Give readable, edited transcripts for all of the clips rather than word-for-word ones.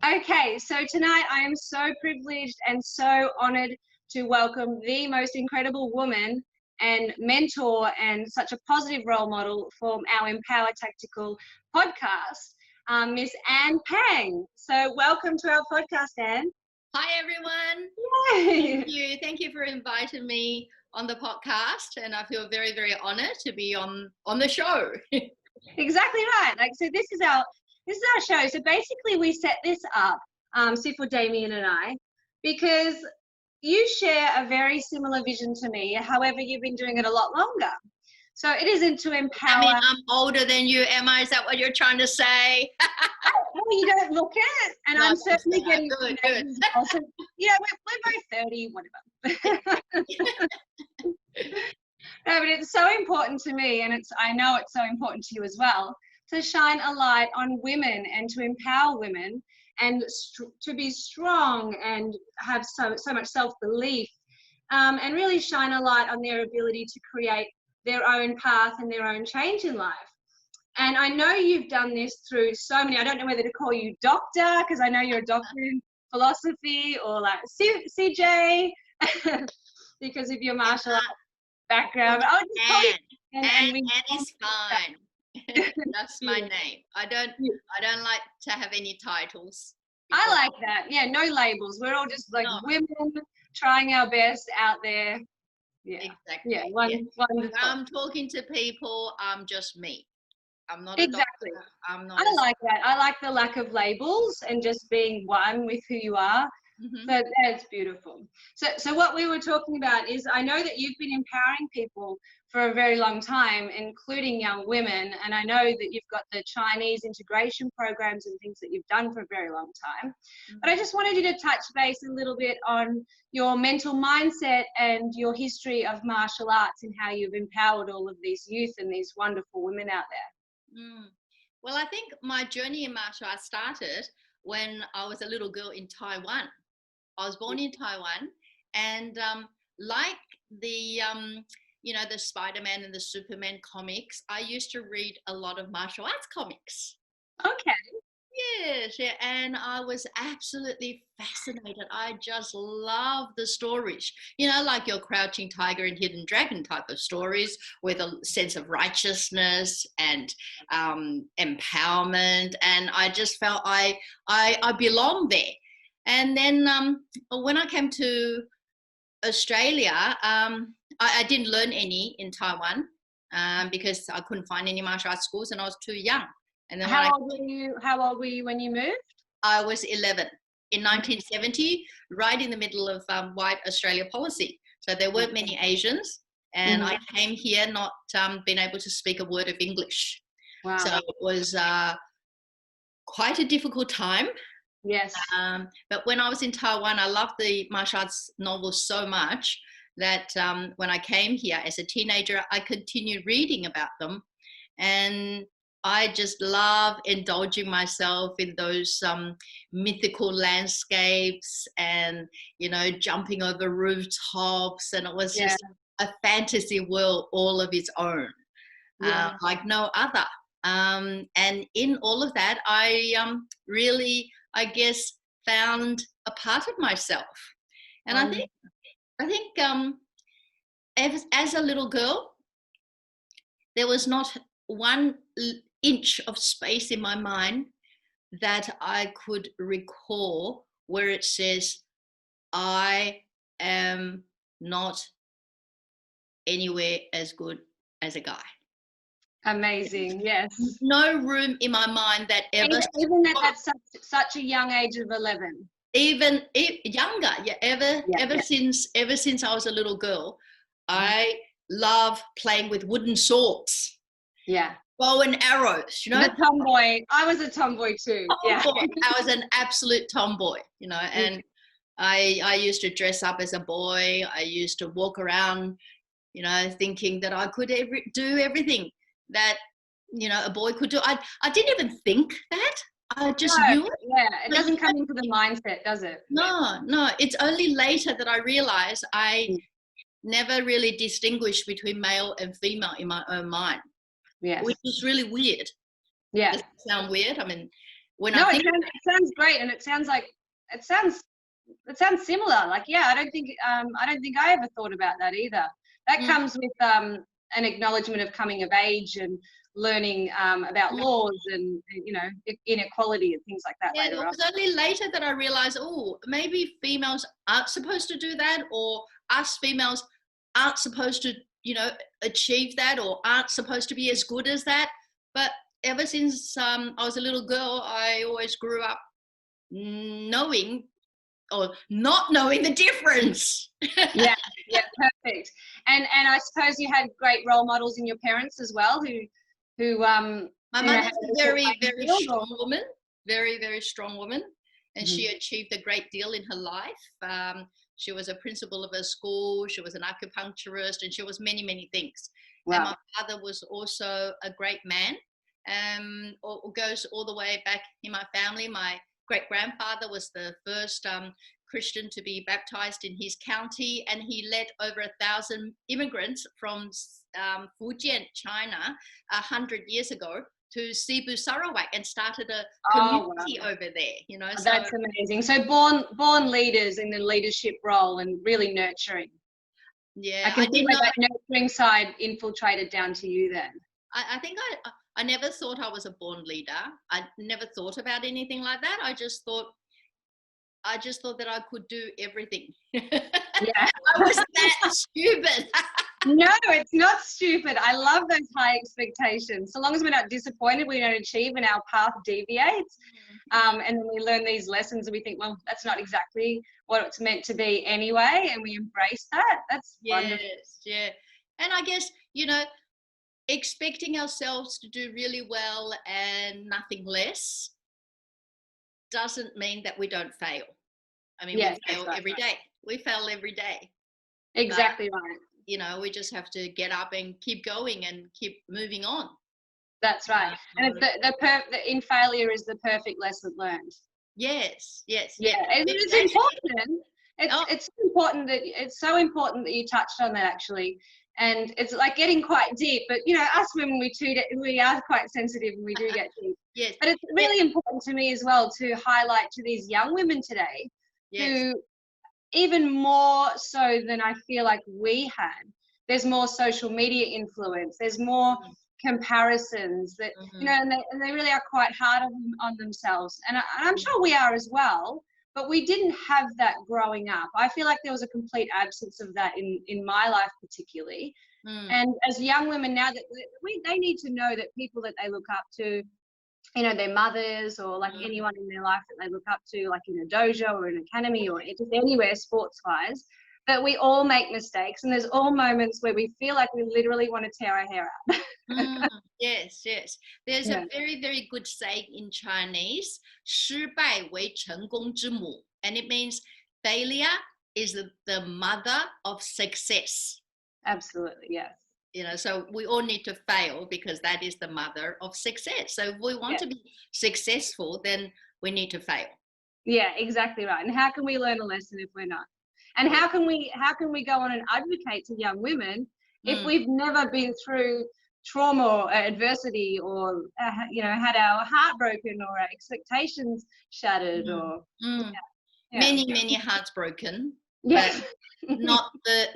Okay, so tonight I am so privileged and so honored to welcome the most incredible woman and mentor and such a positive role model for our Empower Tactical podcast, Miss Anne Pang. So welcome to our podcast, Anne. Hi, everyone. Yay. Thank you for inviting me on the podcast, and I feel very, very honored to be on the show. Exactly right. So this is our show. So basically we set this up, for Damien and I, because you share a very similar vision to me. However, you've been doing it a lot longer. So it isn't to empower. I mean, I'm older than you, Emma. Is that what you're trying to say? Well, you don't look it, and no, I'm certainly getting good. Also, we're both 30, whatever. No, but it's so important to me, and I know it's so important to you as well, to shine a light on women and to empower women and to be strong and have so much self-belief, and really shine a light on their ability to create their own path and their own change in life. And I know you've done this through so many, I don't know whether to call you doctor, because I know you're a doctor in philosophy, or like CJ, because of your martial arts background. I'll just call you Anne is fine. That's my name. I don't like to have any titles. I like that. Yeah, no labels. We're all just like women trying our best out there. Yeah, exactly. Yeah, wonderful. When I'm talking to people, I'm just me. I'm not exactly. A doctor. I'm not. I like that. I like the lack of labels and just being one with who you are. Mm-hmm. So that's beautiful. So what we were talking about is, I know that you've been empowering people for a very long time, including young women, and I know that you've got the Chinese integration programs and things that you've done for a very long time. Mm-hmm. But I just wanted you to touch base a little bit on your mental mindset and your history of martial arts and how you've empowered all of these youth and these wonderful women out there. Well, I think my journey in martial arts started when I was a little girl in Taiwan. I was born in Taiwan, and like the the Spider-Man and the Superman comics, I used to read a lot of martial arts comics. Okay. Yes, yeah, and I was absolutely fascinated. I just love the stories, like your Crouching Tiger and Hidden Dragon type of stories, with a sense of righteousness and empowerment. And I just felt I belonged there. And then when I came to Australia, I didn't learn any in Taiwan because I couldn't find any martial arts schools, and I was too young. And then how old were you when you moved? I was 11 in 1970, right in the middle of white Australia policy. So there weren't many Asians, and I came here not being able to speak a word of English. Wow. So it was quite a difficult time. Yes. But when I was in Taiwan, I loved the martial arts novels so much that when I came here as a teenager, I continued reading about them. And I just love indulging myself in those mythical landscapes and, jumping over rooftops. And it was just a fantasy world all of its own, like no other. And in all of that, I really, I guess, found a part of myself. And I think as a little girl, there was not 1 inch of space in my mind that I could recall where it says, I am not anywhere as good as a guy. Amazing. Yes. No room in my mind that ever. Even at such a young age of 11. Even younger, ever since I was a little girl, I love playing with wooden swords. Yeah. Bow and arrows, The tomboy. I was a tomboy too. Yeah. I was an absolute tomboy, and I used to dress up as a boy. I used to walk around, thinking that I could do everything that, a boy could do. I didn't even think that. I just knew it. Yeah, it doesn't come into the mindset, does it? No. It's only later that I realized I never really distinguished between male and female in my own mind. Yes. Which is really weird. Yeah. Does it sound weird? I mean, when No, I it think, sounds great, and it sounds similar. Like, yeah, I don't think I ever thought about that either. That mm, comes with an acknowledgement of coming of age and learning about mm, laws and inequality and things like that yeah, it later on. was only later that I realized, oh, maybe females aren't supposed to do that, or us females aren't supposed to, achieve that, or aren't supposed to be as good as that. But ever since I was a little girl, I always grew up knowing or not knowing the difference. Yeah, yeah, perfect. And I suppose you had great role models in your parents as well, who My had mother's the a same very, playing very field, or? strong woman, very, very strong woman, and she Mhm. achieved a great deal in her life. She was a principal of a school, she was an acupuncturist, and she was many, many things. And my Wow. father was also a great man. Goes all the way back in my family. My great grandfather was the first Christian to be baptized in his county, and he led over 1,000 immigrants from Fujian, China, 100 years ago to Cebu, Sarawak, and started a Oh, community wow. over there. Oh, So that's amazing. So born leaders in the leadership role and really nurturing. I yeah, can I see did where not. that nurturing side infiltrated down to you then. I think I never thought I was a born leader. I never thought about anything like that. I just thought that I could do everything. Yeah. I was that stupid. No, it's not stupid. I love those high expectations. So long as we're not disappointed, we don't achieve and our path deviates. And then we learn these lessons and we think, well, that's not exactly what it's meant to be anyway. And we embrace that. That's wonderful. Yes, yeah. And I guess, expecting ourselves to do really well and nothing less doesn't mean that we don't fail. I mean, we Yes, that's fail right. every day. We fail every day. But, Exactly right. we just have to get up and keep going and keep moving on. That's right. And it's in failure is the perfect lesson learned. Yes, yes, Yeah, yes. it's Exactly. important. Oh, It's so important that you touched on that actually. And it's like getting quite deep, but us women, we are quite sensitive and we do get deep. yes, But it's really important to me as well to highlight to these young women today yes. who, even more so than I feel like we had, there's more social media influence, there's more comparisons that, Mm-hmm. and they really are quite hard on themselves. And I'm sure we are as well, but we didn't have that growing up. I feel like there was a complete absence of that in my life particularly. Mm. And as young women now, that they need to know that people that they look up to, their mothers or like anyone in their life that they look up to, like in a dojo or an academy or just anywhere sports wise, that we all make mistakes and there's all moments where we feel like we literally want to tear our hair out. Yes, yes. There's Yeah. a very, very good saying in Chinese, 失败为成功之母, and it means failure is the mother of success. Absolutely, yes. So we all need to fail because that is the mother of success. So if we want to be successful, then we need to fail. Yeah, exactly right. And how can we learn a lesson if we're not? And how can we go on and advocate to young women if we've never been through trauma or adversity or had our heart broken or our expectations shattered or Many hearts broken. Yes. But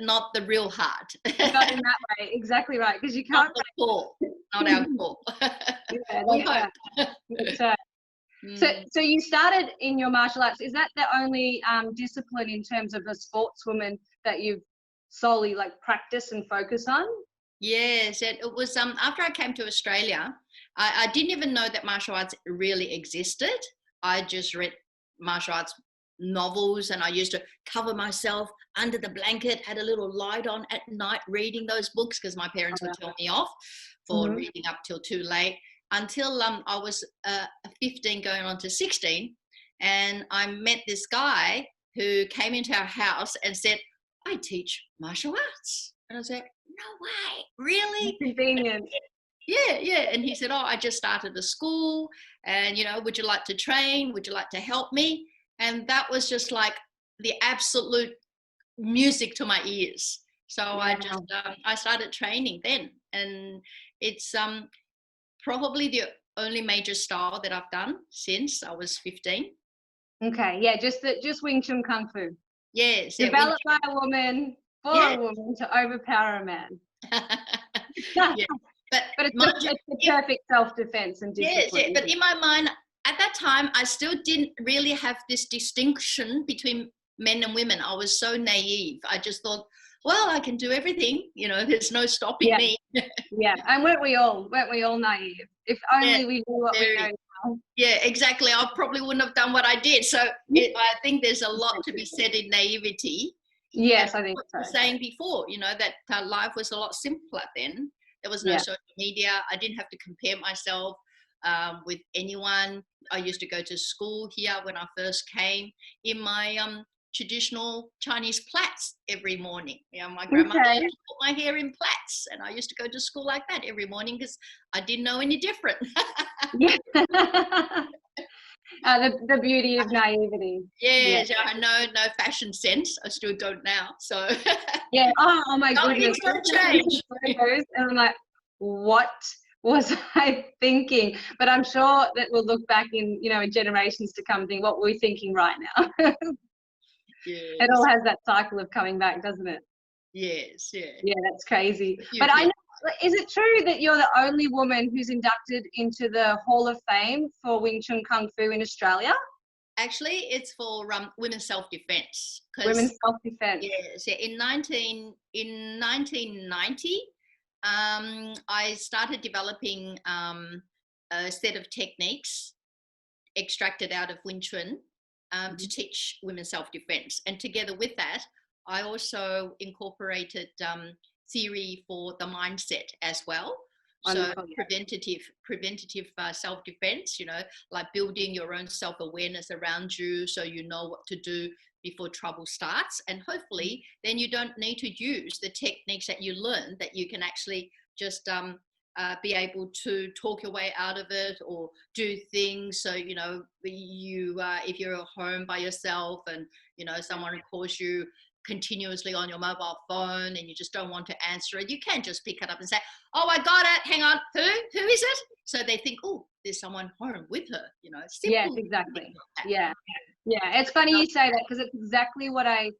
not the real heart. Not in that way, exactly right, because you can't. Not the core, not our core. Yeah, We that's hope. right. That's right. So you started in your martial arts. Is that the only discipline in terms of a sportswoman that you've solely practice and focus on? Yes, it was after I came to Australia, I didn't even know that martial arts really existed. I just read martial arts novels and I used to cover myself under the blanket, had a little light on at night reading those books because my parents would tell me off for reading up till too late, until I was 15 going on to 16, and I met this guy who came into our house and said, I teach martial arts. And I said, no way, really? Convenient. Yeah. And he said, oh, I just started a school and, would you like to train? Would you like to help me? And that was just like the absolute music to my ears. So I started training then. And it's probably only major style that I've done since I was 15. Okay, yeah, just Wing Chun Kung Fu. Yes, yeah, Developed by a woman for yeah. a woman to overpower a man. Yeah, but But mind you, it's the perfect self-defense and yes, discipline. yeah, but in my mind, at that time, I still didn't really have this distinction between men and women. I was so naive. I just thought, well, I can do everything. You know, there's no stopping Yeah. me. Yeah, and weren't we all naive? If only Yeah, we knew what we very. know now. Yeah, exactly. I probably wouldn't have done what I did. So I think there's a lot to be said in naivety. And Yes, I think what so. you were saying before, you know, that life was a lot simpler then. There was no Yeah. social media. I didn't have to compare myself with anyone. I used to go to school here when I first came in my traditional Chinese plaits every morning. You know, my grandmother Okay. used to put my hair in plaits, and I used to go to school like that every morning because I didn't know any different. Yeah. The beauty of naivety. Yes, yeah, I know no fashion sense. I still don't now. So Yeah. Oh my goodness. things don't change. Photos, and I'm like, what was I thinking? But I'm sure that we'll look back in, in generations to come and think, what were we thinking right now? Yes. It all has that cycle of coming back, doesn't it? Yes, yeah. Yeah, that's crazy. But I know, is it true that you're the only woman who's inducted into the Hall of Fame for Wing Chun Kung Fu in Australia? Actually, it's for women's self-defense. Women's self-defense. Yes, yeah, in 1990, I started developing a set of techniques extracted out of Wing Chun to teach women's self-defense. And together with that, I also incorporated theory for the mindset as well. Wonderful. So preventative self-defense, you know, like building your own self-awareness around you so you know what to do before trouble starts. And hopefully then you don't need to use the techniques that you learn, that you can actually just be able to talk your way out of it or do things. So, you know, you if you're at home by yourself and, you know, someone calls you continuously on your mobile phone and you just don't want to answer it, you can just pick it up and say, oh, I got it, hang on, who is it? So they think, oh, there's someone home with her, you know. Yes, exactly. Yeah, it's funny you say that, because it's exactly what I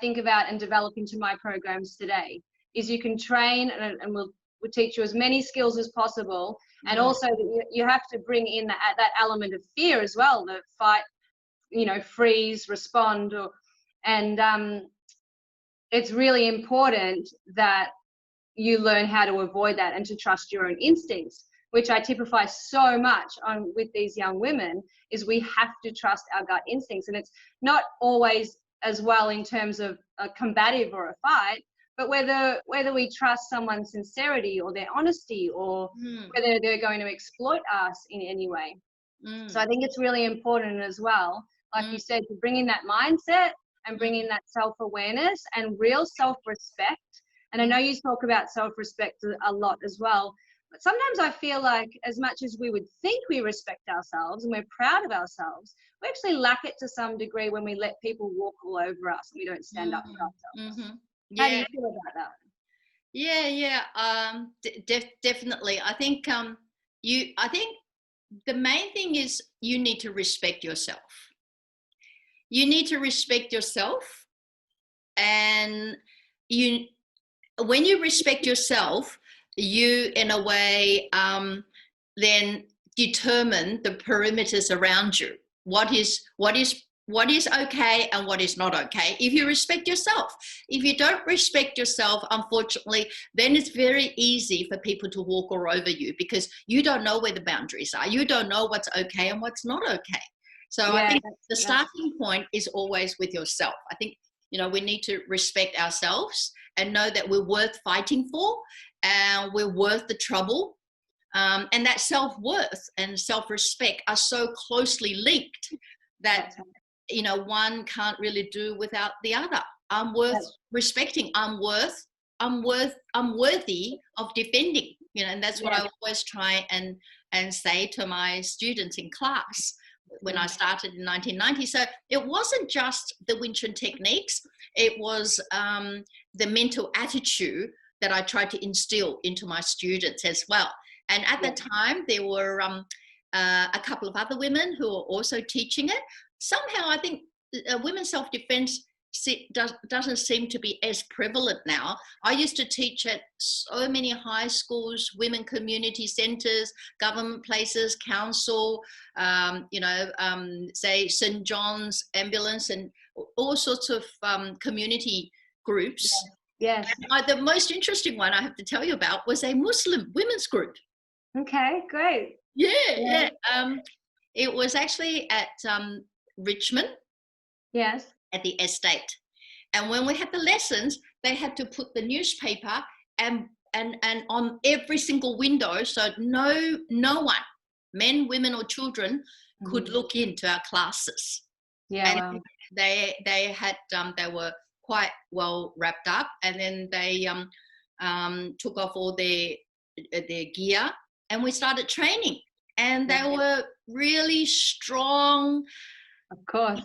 think about and develop into my programs today. Is you can train and we'll teach you as many skills as possible, and also that you have to bring in that element of fear as well, the fight, you know, freeze, respond, and it's really important that you learn how to avoid that and to trust your own instincts, which I typify so much on with these young women. Is we have to trust our gut instincts, and it's not always as well in terms of a combative or a fight, but whether we trust someone's sincerity or their honesty, or whether they're going to exploit us in any way. So I think it's really important as well, like you said, to bring in that mindset and bring in that self-awareness and real self-respect. And I know you talk about self-respect a lot as well, but sometimes I feel like as much as we would think we respect ourselves and we're proud of ourselves, we actually lack it to some degree when we let people walk all over us and we don't stand up for ourselves. Yeah. How do you feel about that? Yeah. Definitely. I think I think the main thing is you need to respect yourself. You need to respect yourself, and when you respect yourself, you in a way then determine the perimeters around you. What is okay and what is not okay if you respect yourself. If you don't respect yourself, unfortunately, then it's very easy for people to walk all over you, because you don't know where the boundaries are. You don't know what's okay and what's not okay. So I think the starting point is always with yourself. I think, you know, we need to respect ourselves and know that we're worth fighting for, and we're worth the trouble. And that self-worth and self-respect are so closely linked that, you know, one can't really do without the other. I'm worth respecting. I'm worthy of defending, you know, and that's what I always try and say to my students in class when I started in 1990. So it wasn't just the Wing Chun techniques, it was the mental attitude that I tried to instill into my students as well. And at the time, there were a couple of other women who were also teaching it. Somehow, I think women's self-defense doesn't seem to be as prevalent now. I used to teach at so many high schools, women community centres, government places, council, say St. John's Ambulance, and all sorts of community groups. Yes. And the most interesting one I have to tell you about was a Muslim women's group. Okay, great. Yeah. It was actually at Richmond. Yes. At the estate. And when we had the lessons, they had to put the newspaper and on every single window, so no one, men, women or children, could look into our classes. Yeah. And they had they were quite well wrapped up, and then they took off all their gear, and we started training, and they were really strong. Of course.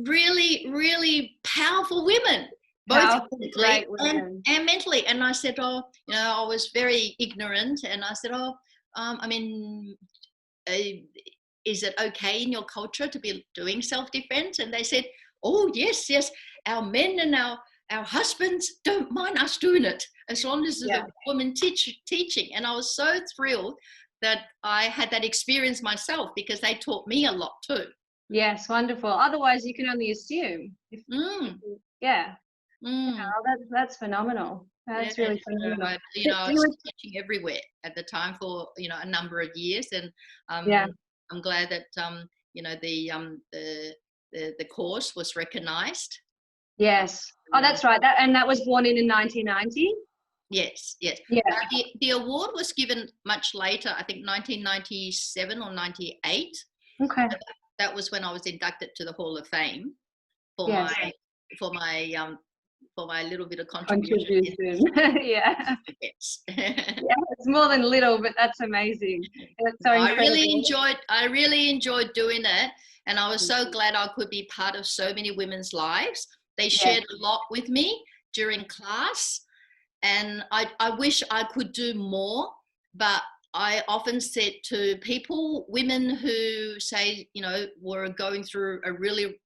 Really, really powerful women, both physically and mentally. And I said, I was very ignorant, and I said, is it okay in your culture to be doing self-defense? And they said, oh, yes, our men and our husbands don't mind us doing it, as long as the woman teaching. And I was so thrilled that I had that experience myself, because they taught me a lot too. Yes, wonderful. Otherwise, you can only assume. That's phenomenal. That's really phenomenal. I was teaching everywhere at the time for a number of years, and I'm glad that the course was recognised. Yes. Oh, that's right. That was born in 1990. Yes. Yeah. The award was given much later. I think 1997 or 98. Okay. That was when I was inducted to the Hall of Fame for my little bit of contribution. Yeah. Yes. It's more than little, but that's amazing. That's so incredible. I really enjoyed doing it, and I was so glad I could be part of so many women's lives. They shared a lot with me during class, and I wish I could do more, but I often said to people, women who say, were going through a really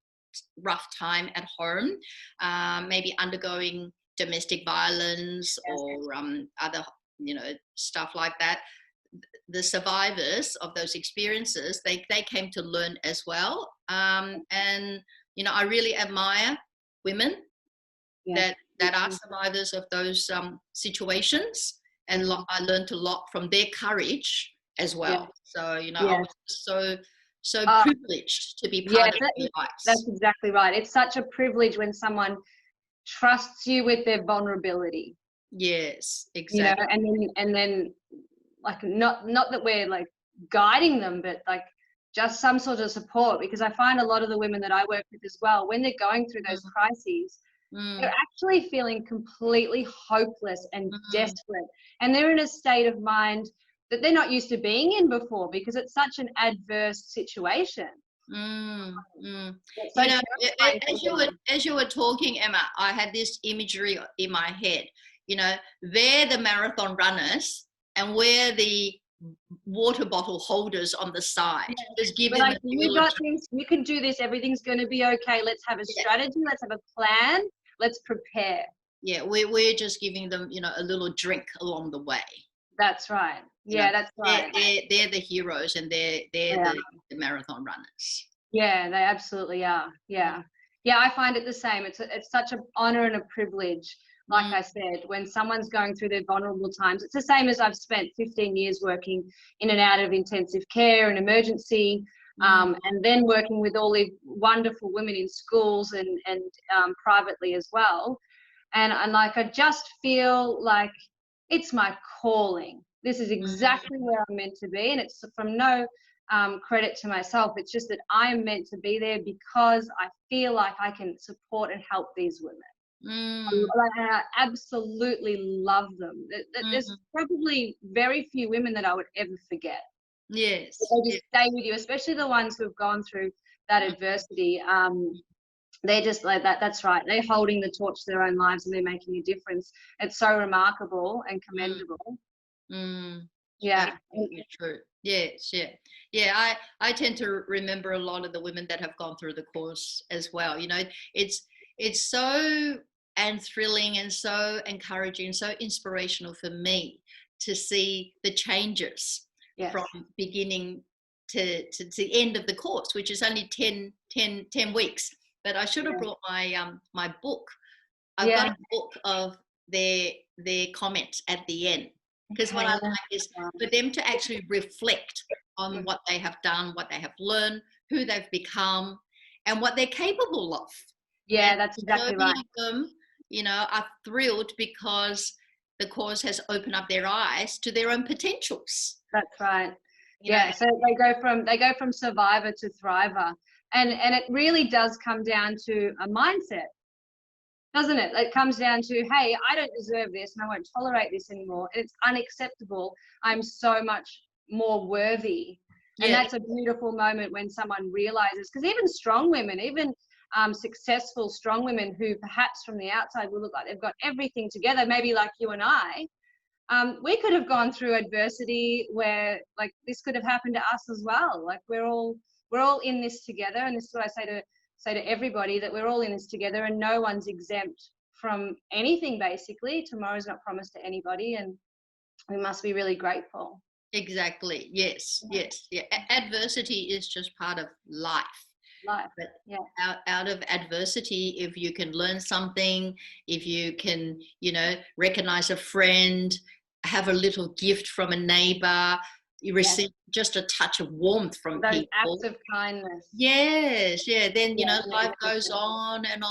rough time at home, maybe undergoing domestic violence or other, stuff like that. The survivors of those experiences, they came to learn as well. And, I really admire women that are survivors of those situations. And I learned a lot from their courage as well. So, I was so privileged to be part of their lives. That's exactly right. It's such a privilege when someone trusts you with their vulnerability. Yes, exactly. And then like not that we're like guiding them, but like just some sort of support, because I find a lot of the women that I work with as well, when they're going through those crises, they're actually feeling completely hopeless and desperate, and they're in a state of mind that they're not used to being in before, because it's such an adverse situation. So as you were talking, Emma, I had this imagery in my head. They're the marathon runners, and we're the water bottle holders on the side. Just giving them you got this, you can do this, everything's going to be okay. Let's have a strategy, let's have a plan, let's prepare. Yeah, we're just giving them, a little drink along the way. That's right. Yeah, that's right. They're the heroes, and they're the marathon runners. Yeah, they absolutely are. Yeah, I find it the same. It's such an honor and a privilege. Like I said, when someone's going through their vulnerable times, it's the same as I've spent 15 years working in and out of intensive care and emergency, and then working with all these wonderful women in schools and privately as well. And I just feel like it's my calling. This is exactly where I'm meant to be, and it's from no credit to myself. It's just that I am meant to be there because I feel like I can support and help these women. I absolutely love them. There's probably very few women that I would ever forget. Yes. They just stay with you, especially the ones who've gone through that adversity. They're just like that. That's right. They're holding the torch to their own lives, and they're making a difference. It's so remarkable and commendable. Yeah. Absolutely true. Yes, yeah. Yeah, I tend to remember a lot of the women that have gone through the course as well. You know, it's so and thrilling and so encouraging and so inspirational for me to see the changes Yes. from beginning to the end of the course, which is only 10 weeks. But I should have brought my book. I've got a book of their comments at the end, because what I like is for them to actually reflect on what they have done, what they have learned, who they've become, and what they're capable of. Yeah, And that's so exactly right. many of them, you know, are thrilled because the course has opened up their eyes to their own potentials. That's right. You know, So they go from survivor to thriver, and it really does come down to a mindset, doesn't it? It comes down to, hey, I don't deserve this, and I won't tolerate this anymore. It's unacceptable. I'm so much more worthy, and that's a beautiful moment when someone realizes. Because even strong women, even successful strong women who perhaps from the outside will look like they've got everything together, maybe like you and I. We could have gone through adversity where like this could have happened to us as well. Like we're all in this together, and this is what I say to everybody, that we're all in this together, and no one's exempt from anything. Basically, tomorrow's not promised to anybody, and we must be really grateful. Exactly. Yes. Yes. Yeah. Adversity is just part of life. But out of adversity, if you can learn something, if you can, you know, recognize a friend, have a little gift from a neighbor, you receive just a touch of warmth from those people. acts of kindness. Yes, yeah. Then you know, life goes on, and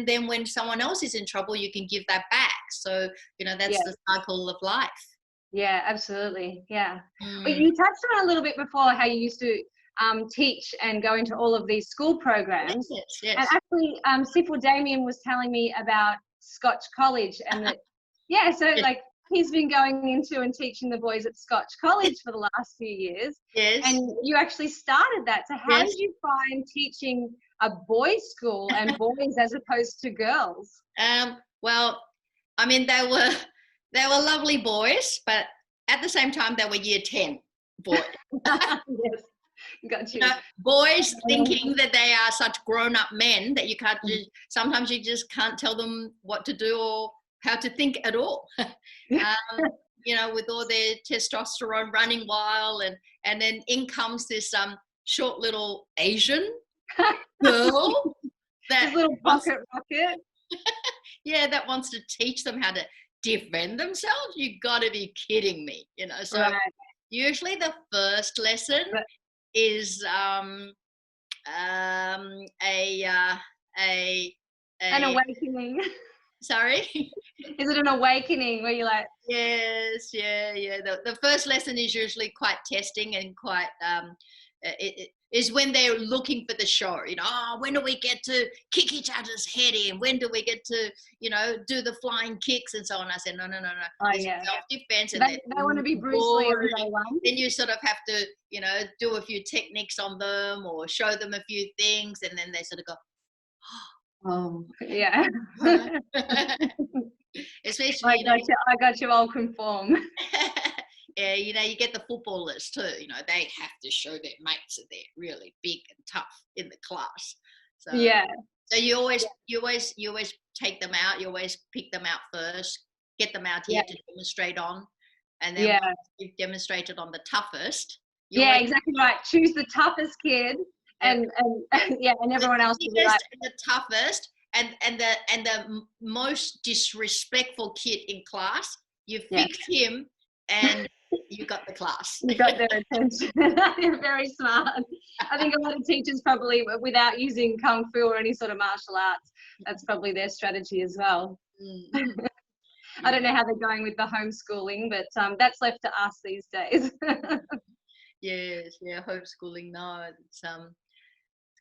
then when someone else is in trouble, you can give that back. So you know, that's the cycle of life. Yeah, absolutely. Yeah. But you touched on a little bit before how you used to teach and go into all of these school programs. Yes. And actually, Sipple Damien was telling me about Scotch College, and that, so like he's been going into and teaching the boys at Scotch College for the last few years. Yes. And you actually started that. So how did you find teaching a boys' school and boys as opposed to girls? Well, I mean, they were lovely boys, but at the same time, they were year 10 boys. Yes. Got you. You know, boys thinking that they are such grown-up men that you can't sometimes you just can't tell them what to do or how to think at all. You know, with all their testosterone running wild, and then in comes this short little Asian girl this little pocket rocket. that wants to teach them how to defend themselves. You got to be kidding me, you know. So usually the first lesson is an awakening. Sorry? Is it an awakening where you're like... Yes, yeah. The first lesson is usually quite testing and quite it is when they're looking for the show, you know, when do we get to kick each other's head in? When do we get to, you know, do the flying kicks and so on? I said, no. Self-defense. And they want to be Bruce Lee on day one. Then you sort of have to, you know, do a few techniques on them or show them a few things. And then they sort of go, oh, yeah. Especially, I got you all conform. Yeah, you know, you get the footballers too. You know, they have to show their mates that they're really big and tough in the class. So So you always take them out. You always pick them out first, get them out here to demonstrate on, and then once you've demonstrated on the toughest. Exactly right. Choose the toughest kid, and everyone else will be like the toughest and the most disrespectful kid in class. You fix him, and you got the class. You got their attention. You're very smart. I think a lot of teachers probably, without using Kung Fu or any sort of martial arts, that's probably their strategy as well. I don't know how they're going with the homeschooling, but that's left to us these days. Yes, homeschooling. No, it's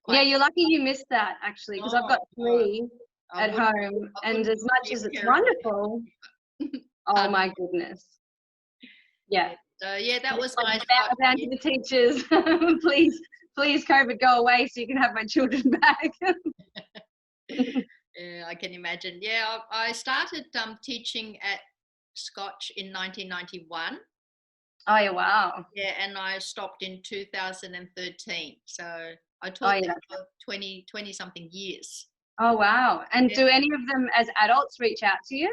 you're lucky you missed that actually, because I've got 3 at home, and as much as it's wonderful, oh my goodness. Yeah. So that was my down to the teachers. please, COVID, go away so you can have my children back. Yeah, I can imagine. Yeah, I started teaching at Scotch in 1991, Oh, yeah, wow. Yeah, and I stopped in 2013. So I Oh, taught yeah. there for 20 something years. Oh, wow. And Yeah. do any of them as adults reach out to you?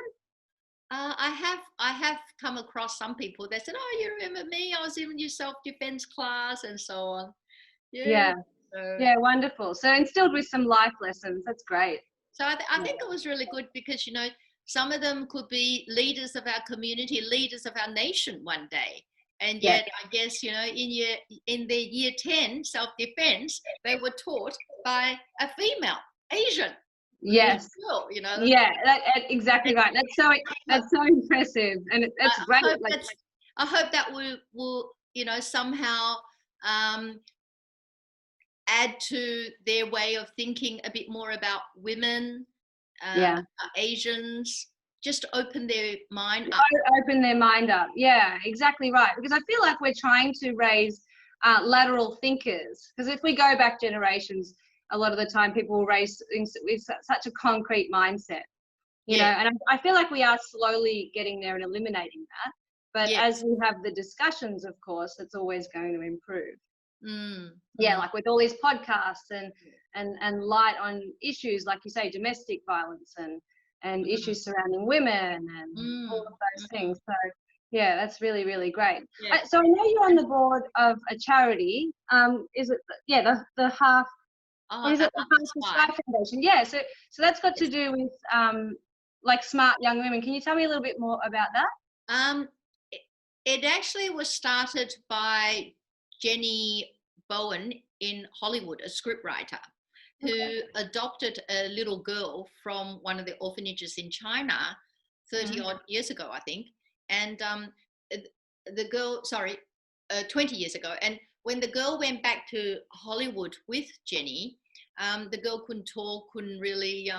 I have come across some people that said, "Oh, you remember me? I was in your self-defense class," and so on. Yeah. Yeah. So, Yeah, wonderful. So instilled with some life lessons. That's great. I Yeah. think it was really good because some of them could be leaders of our community, leaders of our nation one day. And Yeah. yet, I guess in their year 10 self-defense, they were taught by a female Asian little Yes. girl. Yeah, exactly right. That's so impressive, and it's I great. hope Like, that will somehow um, add to their way of thinking a bit more about women, yeah, Asians, just open their mind up. open their mind up. Yeah, exactly right. Because I feel like we're trying to raise lateral thinkers. Because if we go back generations, a lot of the time people will raise with such a concrete mindset. Yeah, And I feel like we are slowly getting there and eliminating that. But yeah. as we have the discussions, of course, it's always going to improve. Yeah, Mm. like with all these podcasts and light on issues like you say, domestic violence and issues surrounding women and all of those things. So yeah, that's really, really great. Yeah. So I know you're on the board of a charity. Is it the half? What is it? The Half the Sky Foundation. Yeah. So that's got to do with like smart young women. Can you tell me a little bit more about that? It actually was started by Jenny Bowen in Hollywood, a scriptwriter, who adopted a little girl from one of the orphanages in China 30 odd years ago, I think. And the girl, 20 years ago. And when the girl went back to Hollywood with Jenny, the girl couldn't talk, couldn't really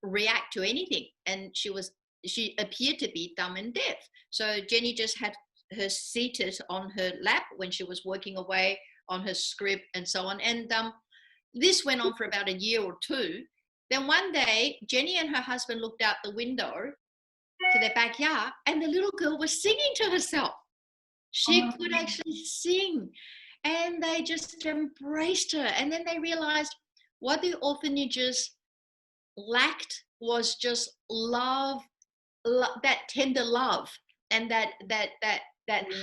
react to anything. And she appeared to be dumb and deaf. So Jenny just had her seated on her lap when she was working away on her script and so on. And this went on for about a year or two. Then one day, Jenny and her husband looked out the window to their backyard, and the little girl was singing to herself. She could actually sing, and they just embraced her. And then they realized what the orphanages lacked was just love, that tender love, and that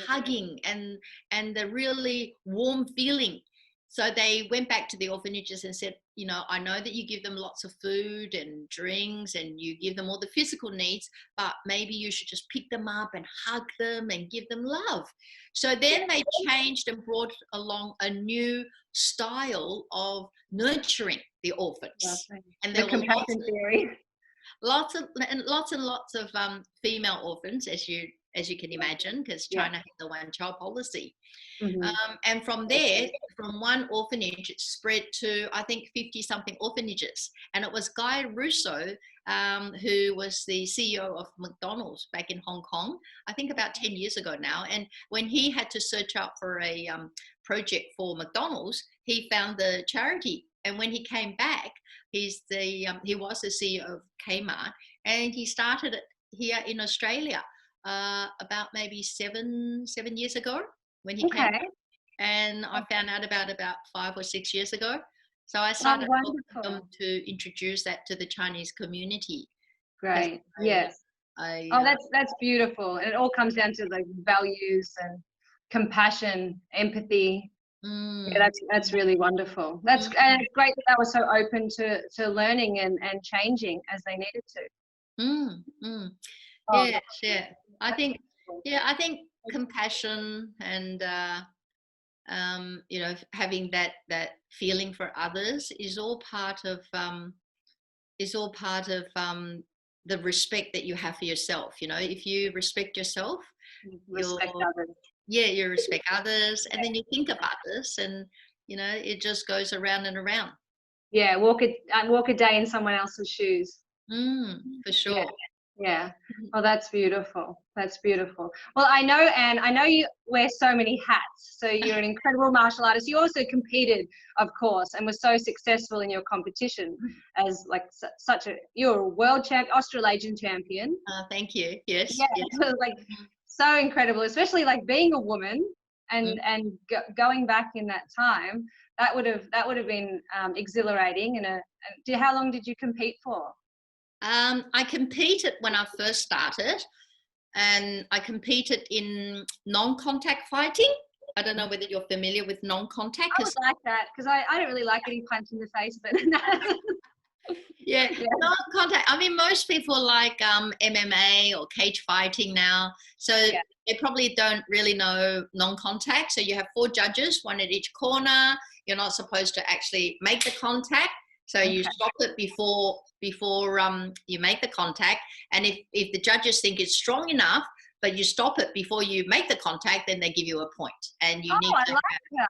hugging and the really warm feeling. So they went back to the orphanages and said, I know that you give them lots of food and drinks and you give them all the physical needs, but maybe you should just pick them up and hug them and give them love. So then they changed and brought along a new style of nurturing the orphans. And the compassion theory. Lots and lots of female orphans, as you can imagine, because China had the one-child policy. And from there, from one orphanage, it spread to, I think, 50-something orphanages. And it was Guy Russo, who was the CEO of McDonald's back in Hong Kong, I think about 10 years ago now. And when he had to search out for a project for McDonald's, he found the charity. And when he came back, he was the CEO of Kmart, and he started it here in Australia about maybe seven years ago when he came back. And I found out about 5 or 6 years ago. So I started helping them to introduce that to the Chinese community. Great. Yes. That's beautiful. And it all comes down to like values and compassion, empathy. Yeah, that's really wonderful. And it's great that was so open to learning and changing as they needed to. Yeah. I think compassion and having that feeling for others is all part of the respect that you have for yourself. If you respect yourself, respect others. Yeah, you respect others, and then you think of others, and it just goes around and around. Yeah, walk a day in someone else's shoes. For sure. Yeah. Oh, that's beautiful. That's beautiful. Well, Anne, I know you wear so many hats. So you're an incredible martial artist. You also competed, of course, and were so successful in your competition as like you're a world champion, Australasian champion. Thank you. Yes. Yeah. Yes. Like so incredible, especially like being a woman and going back in that time. That would have been exhilarating. How long did you compete for? I competed when I first started, and I competed in non-contact fighting. I don't know whether you're familiar with non-contact. I would like that, because I don't really like getting punched in the face, but yeah, non-contact. I mean, most people like MMA or cage fighting now, so they probably don't really know non-contact. So you have 4 judges, 1 at each corner. You're not supposed to actually make the contact, so you stop it before you make the contact. And if the judges think it's strong enough, but you stop it before you make the contact, then they give you a point. And you need I like that.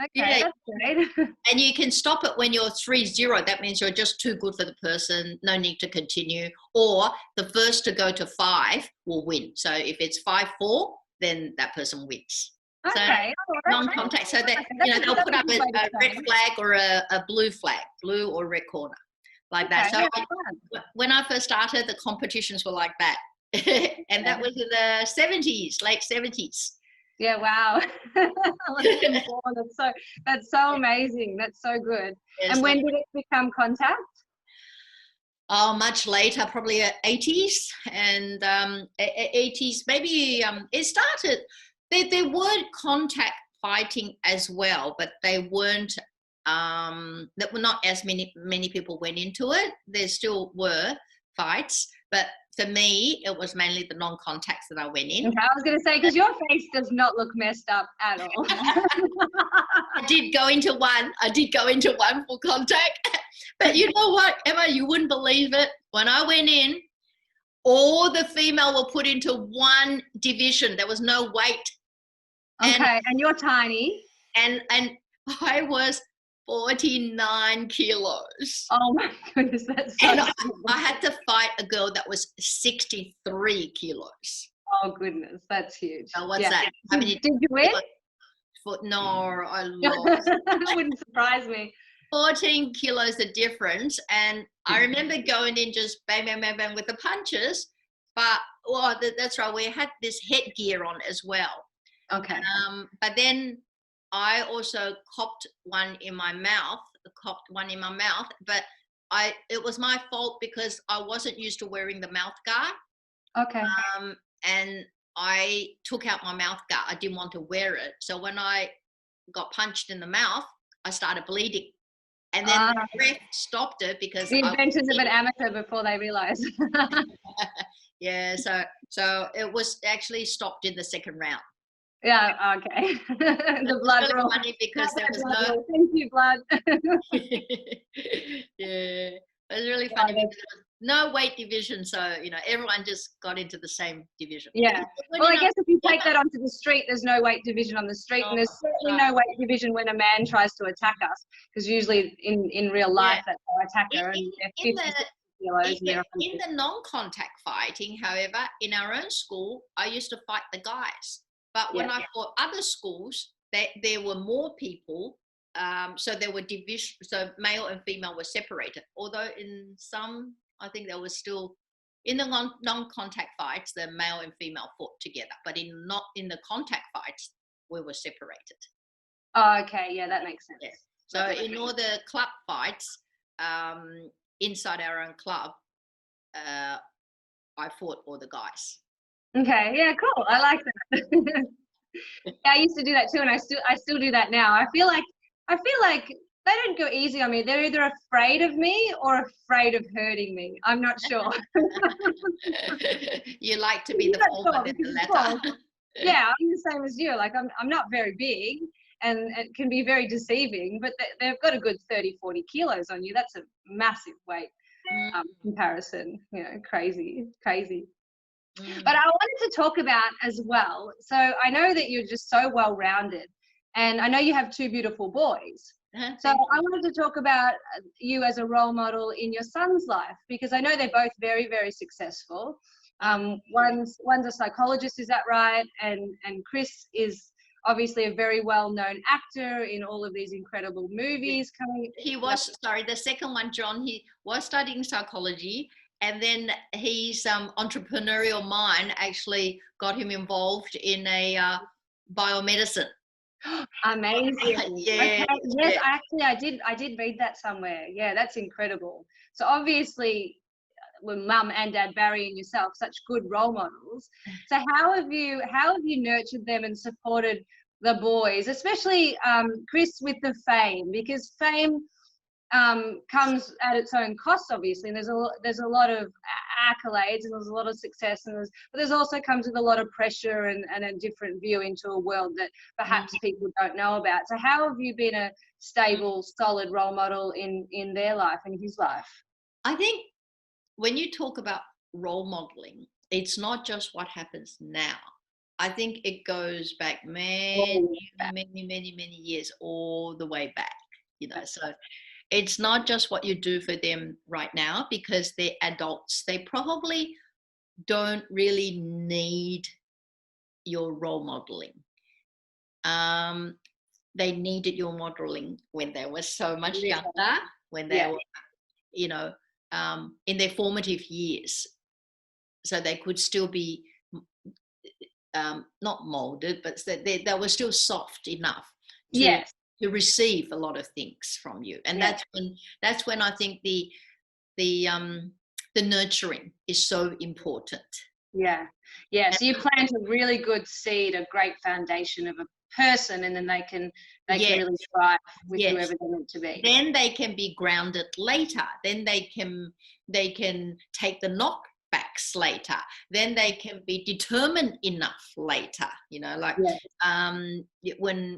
Okay, that's great. And you can stop it when you're 3-0. That means you're just too good for the person. No need to continue. Or the first to go to 5 will win. So if it's 5-4, then that person wins. Okay. So non-contact. So that they'll put up a red flag or a blue flag, blue or red corner, like that. So when I first started, the competitions were like that. And that was in the 70s, late 70s. Yeah, wow. That's so amazing. That's so good. Yes, and when did it become contact? Oh, much later, probably 80s and 80s. Maybe it started. There were contact fighting as well, but they weren't. That were not as many people went into it. There still were fights, but for me, it was mainly the non-contacts that I went in. Okay, I was going to say, because your face does not look messed up at all. I did go into one full contact. But you know what, Emma, you wouldn't believe it. When I went in, all the female were put into one division. There was no weight. Okay, and you're tiny. And I was 49 kilos. Oh my goodness, that's so. And I had to fight a girl that was 63 kilos. Oh goodness, that's huge. So what's that? Did you win? No, I lost. That wouldn't surprise me. 14 kilos the difference, and I remember going in just bang, bang, bang, bang with the punches. But that's right, we had this headgear on as well. Okay. But then I also copped one in my mouth, but it was my fault because I wasn't used to wearing the mouth guard. Okay. And I took out my mouth guard. I didn't want to wear it. So when I got punched in the mouth, I started bleeding. And then the ref stopped it because the inventors of an amateur before they realized. Yeah, so it was actually stopped in the second round. Yeah, okay. The blood really rule. Funny because there was no. Thank you, blood. Yeah, it was really funny because there was no weight division, so everyone just got into the same division. Yeah. Well, I guess if you take that onto the street, there's no weight division on the street, and there's certainly no weight division when a man tries to attack us, because usually in real life that's how I attack her. In the non-contact fighting, however, in our own school, I used to fight the guys. But when I fought other schools, there were more people, so there were division. So male and female were separated. Although in some, I think there was still in the non-contact fights, the male and female fought together. But in the contact fights, we were separated. Oh, okay, yeah, that makes sense. Yeah. So in all the club fights, inside our own club, I fought all the guys. Okay, yeah, cool. I like that. Yeah, I used to do that too, and I still do that now. I feel like they don't go easy on me. They're either afraid of me or afraid of hurting me. I'm not sure. You like to be the former than the latter. Yeah, I'm the same as you. Like I'm not very big, and it can be very deceiving, but they've got a good 30-40 kilos on you. That's a massive weight comparison. Crazy. But I wanted to talk about as well, so I know that you're just so well-rounded, and I know you have 2 beautiful boys. So I wanted to talk about you as a role model in your son's life, because I know they're both very, very successful. One's a psychologist, is that right? And Chris is obviously a very well-known actor in all of these incredible movies coming. He was, the second one, John, he was studying psychology, and then his entrepreneurial mind actually got him involved in a biomedicine. Amazing. Yeah, Okay. Yes, yeah. I did read that somewhere. Yeah, that's incredible. So obviously, with mum and dad, Barry and yourself, such good role models. So how have you nurtured them and supported the boys, especially Chris with the fame? Because fame comes at its own cost, obviously, and there's a lot of accolades and there's a lot of success, but there's also comes with a lot of pressure and a different view into a world that perhaps people don't know about. So how have you been a stable, solid role model in their life and his life? I think when you talk about role modeling, it's not just what happens now. I think it goes back many years, all the way back, so it's not just what you do for them right now, because they're adults. They probably don't really need your role modeling. They needed your modeling when they were so much younger, when they were, in their formative years. So they could still be not molded, but they were still soft enough to receive a lot of things from you. And that's when I think the nurturing is so important. Yeah. So you plant a really good seed, a great foundation of a person, and then they can really thrive with whoever they're meant to be. Then they can be grounded later. Then they can take the knockbacks later. Then they can be determined enough later. When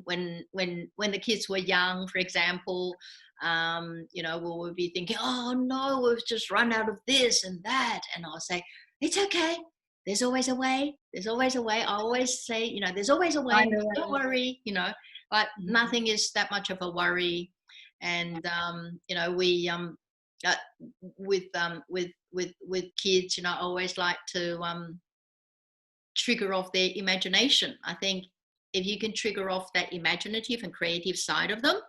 the kids were young, for example, we would be thinking, oh no, we've just run out of this and that, and I'll say, it's okay. There's always a way. There's always a way. I always say, there's always a way. Don't worry, but nothing is that much of a worry. And, we, with kids, I always like to trigger off their imagination. I think if you can trigger off that imaginative and creative side of them,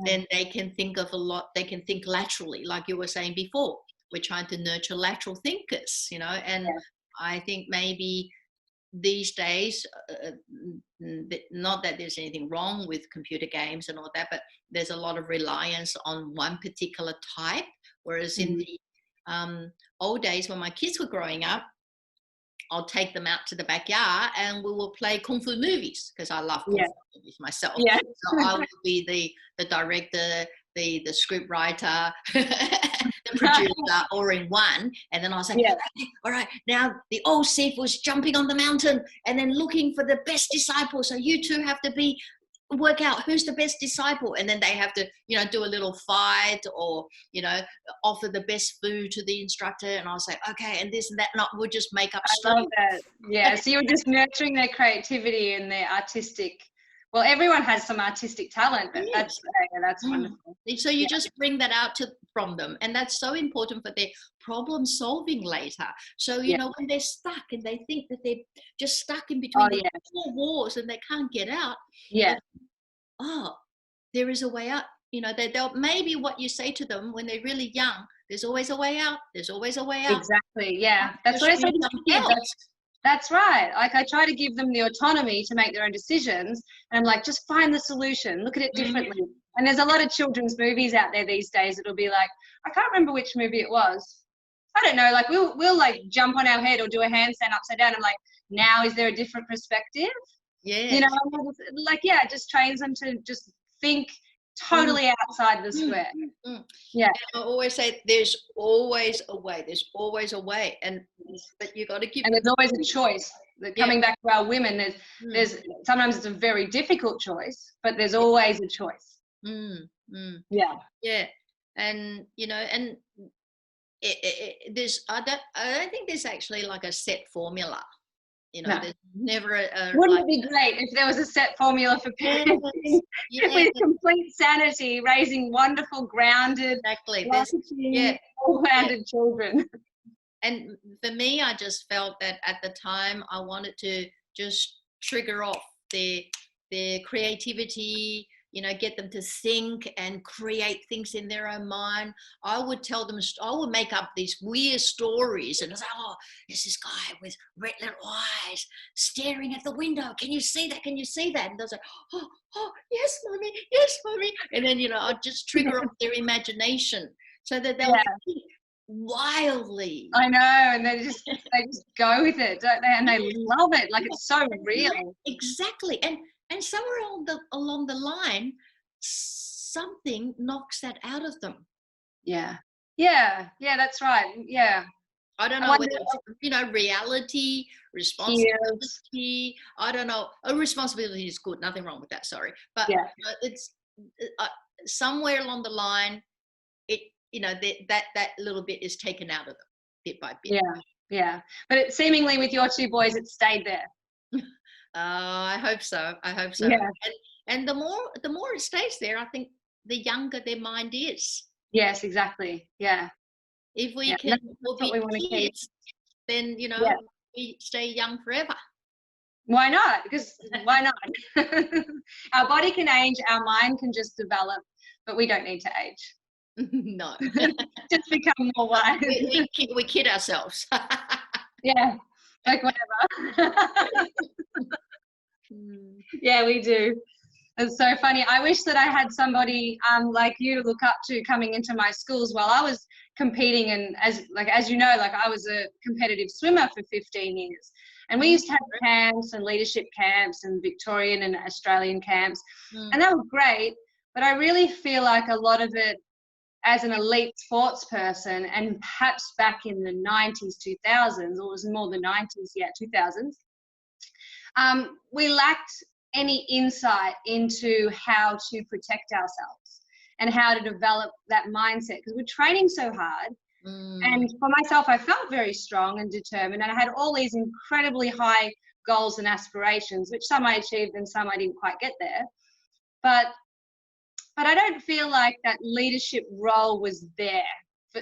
then they can think of a lot. They can think laterally, like you were saying before. We're trying to nurture lateral thinkers, and I think maybe these days, not that there's anything wrong with computer games and all that, but there's a lot of reliance on one particular type. Whereas in the old days when my kids were growing up, I'll take them out to the backyard and we will play Kung Fu movies, because I love Kung Fu movies myself. So I will be the director, the script writer, the producer, all in one. And then I'll say, okay, all right, now the old Sith was jumping on the mountain and then looking for the best disciple. So you two have to work out who's the best disciple, and then they have to do a little fight, or offer the best food to the instructor, and I'll say okay, and this and that, and we'll just make up stories. I love that. So you're just nurturing their creativity and their artistic, well, everyone has some artistic talent, but that's wonderful. So you just bring that out from them, and that's so important for their problem solving later. So when they're stuck and they think that they're just stuck in between the four walls and they can't get out, there is a way out. They'll maybe what you say to them when they're really young, there's always a way out. There's always a way out. Exactly. That's what I say to kids. That's right. Like, I try to give them the autonomy to make their own decisions, and I'm like, just find the solution, look at it differently. And there's a lot of children's movies out there these days that'll be like, I can't remember which movie it was. I don't know, like we'll like jump on our head or do a handstand upside down. I'm like, now is there a different perspective? It just trains them to just think totally outside the square. And I always say there's always a way. There's always a way, but you got to keep. And there's always a choice. Coming back to our women, there's sometimes it's a very difficult choice, but there's always a choice. And and there's I don't think there's actually like a set formula. There's never wouldn't it be great if there was a set formula for parenting with complete sanity, raising wonderful, grounded, well-rounded children. And for me, I just felt that at the time I wanted to just trigger off their creativity, get them to think and create things in their own mind. I would tell them, I would make up these weird stories and say, oh, there's this guy with red little eyes staring at the window. Can you see that? Can you see that? And they'll say, oh, yes, mommy, yes, mommy. And then, I'd just trigger off their imagination so that they'll think wildly. I know, and they just go with it, don't they? And they love it, like it's so real. Exactly. And somewhere along the line, something knocks that out of them. Yeah, that's right. Yeah. I don't know whether it's, reality, responsibility. I don't know. Responsibility is good. Nothing wrong with that. Sorry, but it's somewhere along the line, that little bit is taken out of them bit by bit. Yeah. But it seemingly with your two boys, it stayed there. I hope so. Yeah. And the more it stays there, I think the younger their mind is. Yes, exactly. Yeah. If we can be kids, then we stay young forever. Why not? Because why not? Our body can age, our mind can just develop, but we don't need to age. No. Just become more wise. We kid ourselves. Yeah, like whatever. Yeah, we do. It's so funny. I wish that I had somebody like you look up to coming into my schools while I was competing, and as you know, I was a competitive swimmer for 15 years. And we used to have camps and leadership camps and Victorian and Australian camps, and they were great. But I really feel like a lot of it, as an elite sports person, and perhaps back in the 90s, 2000s, or it was more the 90s, 2000s, we lacked any insight into how to protect ourselves and how to develop that mindset, because we're training so hard. And for myself, I felt very strong and determined, and I had all these incredibly high goals and aspirations, which some I achieved and some I didn't quite get there. But I don't feel like that leadership role was there.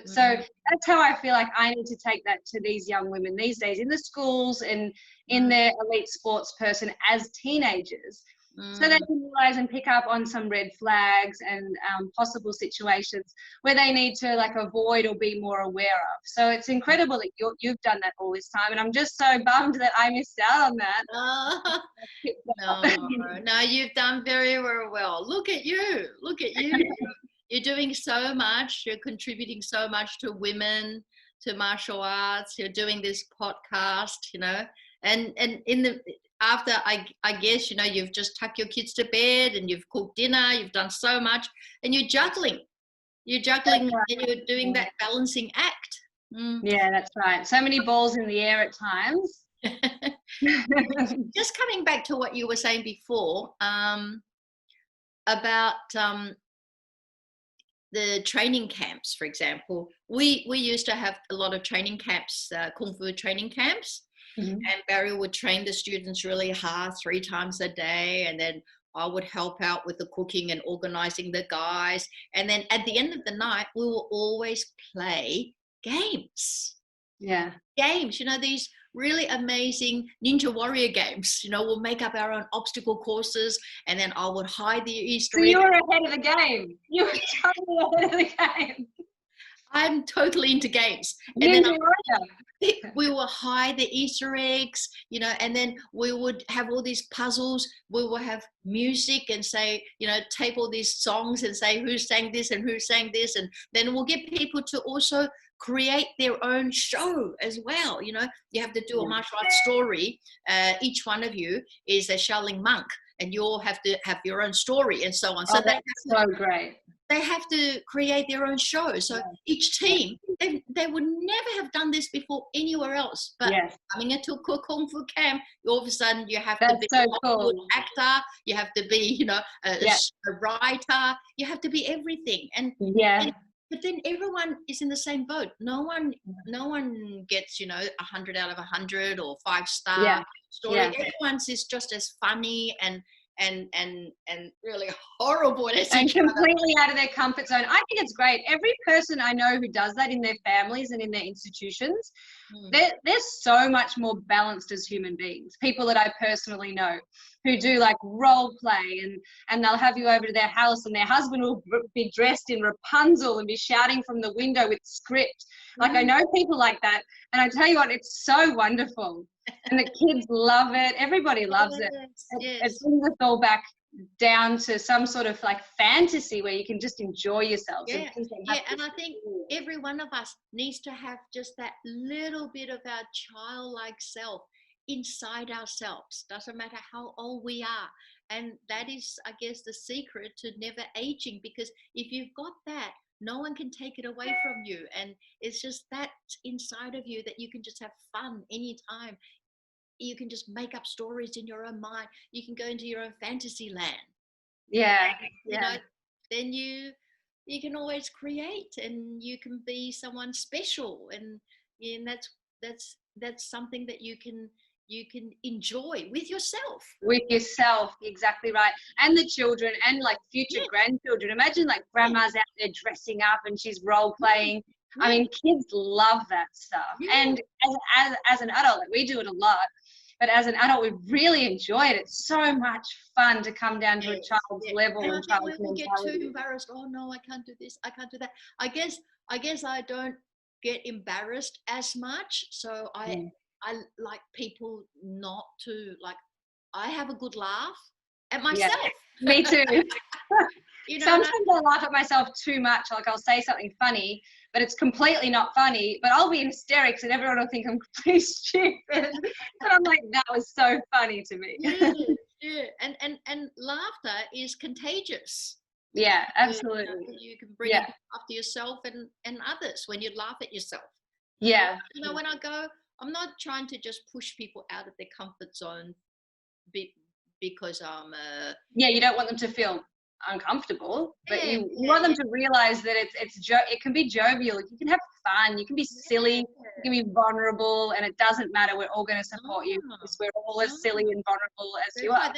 So that's how I feel like I need to take that to these young women these days in the schools and in their elite sports person as teenagers, so they can realize and pick up on some red flags and possible situations where they need to avoid or be more aware of. So it's incredible that you've done that all this time, and I'm just so bummed that I missed out on that. No, you've done very, very well. Look at you. You're doing so much. You're contributing so much to women, to martial arts. You're doing this podcast, and after I guess, you've just tucked your kids to bed and you've cooked dinner, you've done so much, and you're juggling and you're doing that balancing act. Yeah, that's right. So many balls in the air at times. Just coming back to what you were saying before, about the training camps, for example. We used to have a lot of training camps, Kung Fu training camps. And Barry would train the students really hard 3 times a day, and then I would help out with the cooking and organizing the guys. And then at the end of the night, we will always play games. Yeah. Games, these really amazing Ninja Warrior games. We'll make up our own obstacle courses, and then I would hide the Easter egg. So you were ahead of the game. You were totally ahead of the game. I'm totally into games. And Ninja then Warrior. we will hide the Easter eggs, and then we would have all these puzzles. We will have music and say, tape all these songs and say who sang this and who sang this. And then we'll get people to also create their own show as well. You have to do a martial arts story. Each one of you is a Shaolin monk, and you all have to have your own story and so on. So that's so great. They have to create their own show. So each team, they would never have done this before anywhere else. But coming into a Kung Fu camp, all of a sudden you have to be a good actor. You have to be, a writer. You have to be everything. But then everyone is in the same boat. No one gets, 100 out of 100 or 5-star story. Everyone's is just as funny and and really horrible at And each other. completely out of their comfort zone. I think it's great. Every person I know who does that in their families and in their institutions, they're so much more balanced as human beings. People that I personally know who do like role play, and they'll have you over to their house and their husband will be dressed in Rapunzel and be shouting from the window with script. Like I know people like that, and I tell you what, it's so wonderful. And the kids love it. Everybody loves it. It brings us all back down to some sort of like fantasy where you can just enjoy yourselves. And I think every one of us needs to have just that little bit of our childlike self inside ourselves. Doesn't matter how old we are. And that is, I guess, the secret to never aging, because if you've got that, no one can take it away from you. And it's just that inside of you that you can just have fun anytime. You can just make up stories in your own mind. You can go into your own fantasy land. Yeah. You know, then you can always create, and you can be someone special, and that's something that you can enjoy with yourself. With yourself, exactly right. And the children and like future grandchildren. Imagine like grandma's out there dressing up and she's role playing. I mean, kids love that stuff. And as an adult, like we do it a lot, but as an adult, we really enjoy it. It's so much fun to come down to a child's level. And I think when we get too embarrassed, oh no, I can't do this, I can't do that. I guess I don't get embarrassed as much. So I like people not to, like, I have a good laugh at myself. Yeah, me too. You know, sometimes I laugh at myself too much. Like I'll say something funny, but it's completely not funny, but I'll be in hysterics and everyone will think I'm completely stupid. But I'm like, that was so funny to me. Yeah. And laughter is contagious. Yeah, absolutely. You can bring it after yourself and others when you laugh at yourself. Yeah. You know, when I go, I'm not trying to just push people out of their comfort zone because I'm you don't want them to feel uncomfortable, but you want them to realize that it can be jovial, you can have fun, you can be silly, you can be vulnerable, and it doesn't matter. We're all going to support you because we're all as silly and vulnerable as you are.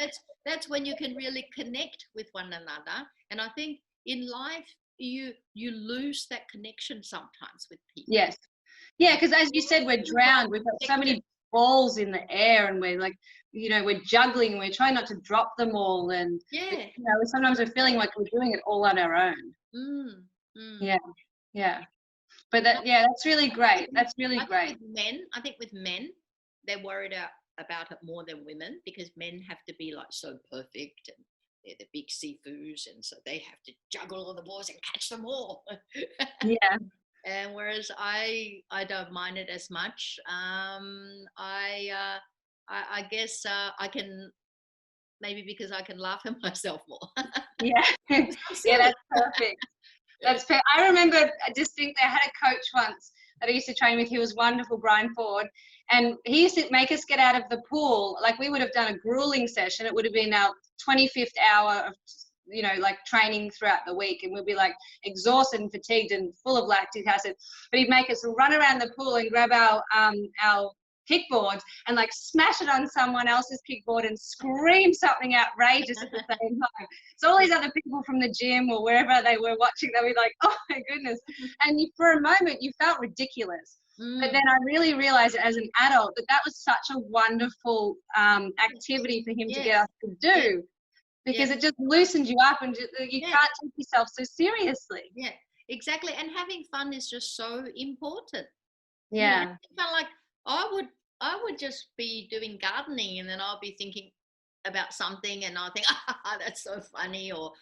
That's when you can really connect with one another. And I think in life you lose that connection sometimes with people. Yes. Yeah, because as you said, we're drowned. We've got so many balls in the air, and we're like, you know, we're juggling, we're trying not to drop them all, and you know, sometimes we're feeling like we're doing it all on our own. Yeah, but that's really great. That's really great. I think with men, they're worried about it more than women, because men have to be like so perfect, and they're the big Sifus, and so they have to juggle all the balls and catch them all. And whereas I don't mind it as much. I guess I can, maybe because I can laugh at myself more. That's perfect. That's perfect. I remember distinctly, I had a coach once that I used to train with. He was wonderful, Brian Ford, and he used to make us get out of the pool. Like we would have done a grueling session. It would have been our 25th hour of, you know, like training throughout the week, and we'll be like exhausted and fatigued and full of lactic acid, but he'd make us run around the pool and grab our kickboards and like smash it on someone else's kickboard and scream something outrageous at the same time. So all these other people from the gym or wherever they were watching, they'd be like, oh my goodness. And for a moment you felt ridiculous. But then I really realized as an adult that was such a wonderful activity for him to get us to do. Because it just loosens you up, and you can't take yourself so seriously. Yeah, exactly. And having fun is just so important. Yeah. You know, it's kind of like I would just be doing gardening, and then I'll be thinking about something, and I'll think, that's so funny, or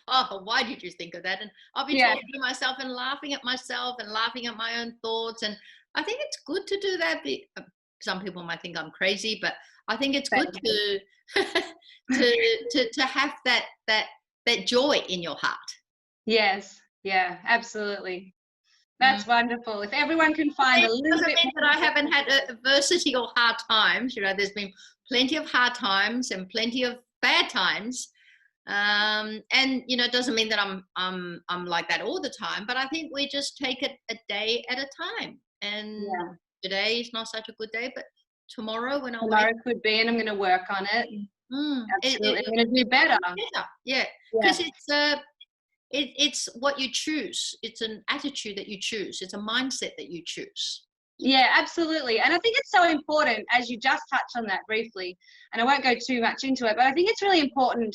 why did you think of that? And I'll be talking to myself and laughing at myself and laughing at my own thoughts. And I think it's good to do that. Some people might think I'm crazy, but I think it's good to have that joy in your heart. Yes, yeah, absolutely. That's wonderful. If everyone can find a little bit. Doesn't mean that I haven't had adversity or hard times. You know, there's been plenty of hard times and plenty of bad times. And you know, it doesn't mean that I'm like that all the time. But I think we just take it a day at a time. And today is not such a good day, but tomorrow when tomorrow could be, and I'm going to work on it. Absolutely. I'm going to do better. Yeah, because it's what you choose. It's an attitude that you choose. It's a mindset that you choose. Yeah, absolutely. And I think it's so important, as you just touched on that briefly, and I won't go too much into it, but I think it's really important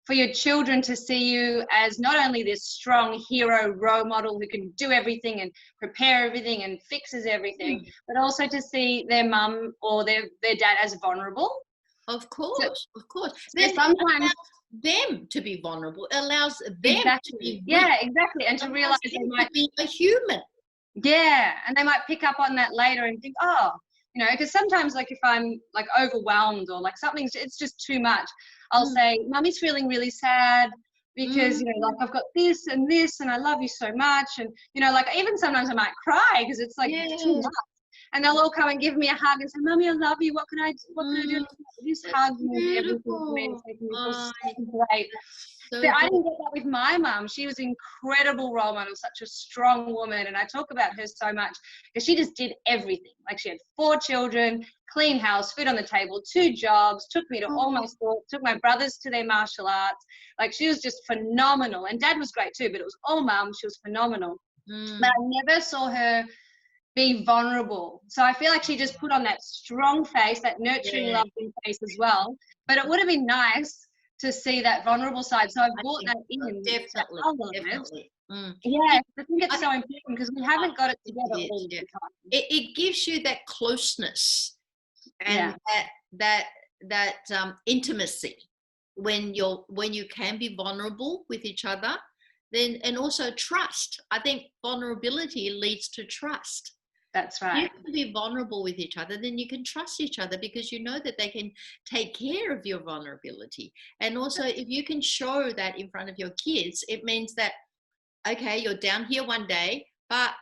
for your children to see you as not only this strong hero role model who can do everything and prepare everything and fixes everything, but also to see their mum or their dad as vulnerable. Of course, of course. Then sometimes them to be vulnerable, it allows them to be weak. Yeah, exactly. And to realize they might be a human. Yeah, and they might pick up on that later and think, oh, you know, because sometimes like if I'm like overwhelmed or like something's, it's just too much, I'll say, Mummy's feeling really sad because, you know, like I've got this and this and I love you so much. And, you know, like even sometimes I might cry because it's like too much. And they'll all come and give me a hug and say, Mummy, I love you. What can I do? Just hug me, everything for me. It's making me feel so great. So I didn't get that with my mum. She was an incredible role model, such a strong woman. And I talk about her so much because she just did everything. Like she had 4 children, clean house, food on the table, 2 jobs, took me to all my sports, took my brothers to their martial arts. Like she was just phenomenal. And Dad was great too, but it was all mum. She was phenomenal. But I never saw her be vulnerable. So I feel like she just put on that strong face, that nurturing, loving face as well. But it would have been nice to see that vulnerable side. So I've brought that in. Definitely. Yeah, I think it's so important because we haven't got it together all the time. It gives you that closeness and that intimacy when you can be vulnerable with each other. Then, and also trust. I think vulnerability leads to trust. That's right. You can be vulnerable with each other, then you can trust each other because you know that they can take care of your vulnerability. And also, if you can show that in front of your kids, it means that, okay, you're down here one day, but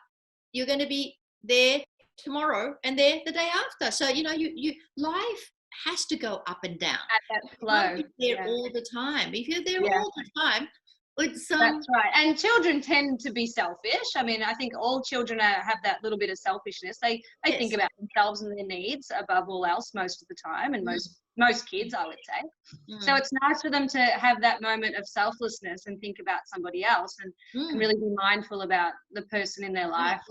you're going to be there tomorrow and there the day after. So, you know, you life has to go up and down. At that flow. You can't be there all the time. If you're there all the time, that's right. And children tend to be selfish. I mean, I think all children have that little bit of selfishness. They think about themselves and their needs above all else most of the time, and most kids, I would say. So it's nice for them to have that moment of selflessness and think about somebody else and really be mindful about the person in their life.